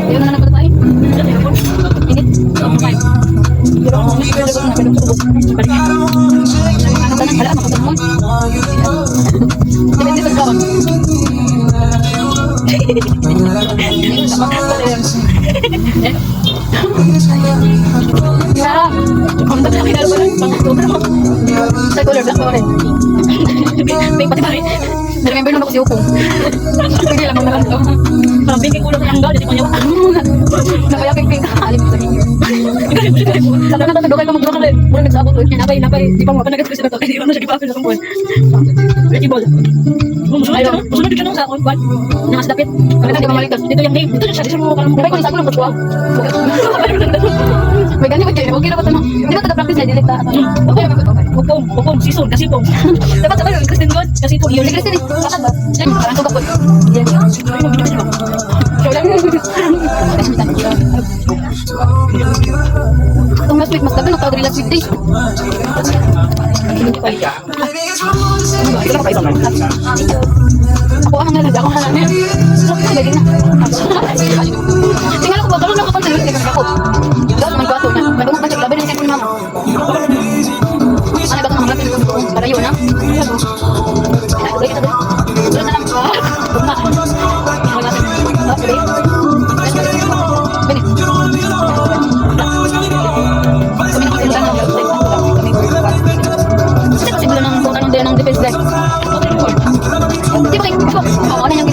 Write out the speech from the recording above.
Ayun na lang pala tayo. Init. Pero kung may pwede ko na pwede ko balik. Ano ba nang hala? Makasal mo? Depende sa gawin. Ya, kung tagal kinalo ko lang pang sa color black pa rin. May pati ba rin? Na-remember naman ako si Upong. Sige lang naman ito. Parang pink ulo ko yung hanggang, hindi ko niya napaya pink alim ko sa finger. Sabi na tatagdo kayo pa mag-draw ka rin. Mura nagsabot ko. Napay, di pa mga panagat ko sila to. Hindi na siya gipapil sa kumpon. Pretty ball. Musunod siya nung sa kumpon. Nangas dapit. Kami na di mamalikas. Dito yung name. Dito siya. Di siya mo parang mukha ko. Isa ko lang pagkuha. May ganyan ba kayo? Okay na ba ito no? Hindi ba taga-practice na? Dilita. Upong, season. Kasi pong. Dapat sa kayo, Kristen God. Kasi pong. Yung Kristen eh. Bakit ba? Parang tugap po. So lang. Itong last week, mas dapat nagtawag rin last week days. Hindi pa iya. Ito lang kayo naman. Ako ang nalaga. Ako ang nalaga. Lagi na. Tingnan ko ba? Gano'n lang kapag sa'yo. Tingnan ako. Gano'n may bato na. May bagong pachak. Labi na yung mama. Ano ba ito? Mga lapin. Para yun, ha? Lagi na doon. Doon na lang. Bugma. Mga lapin. Okay. Bini. Kami na kasi lang. Kasi kasi lang ng defense deck. Di ba kayo? Ano yung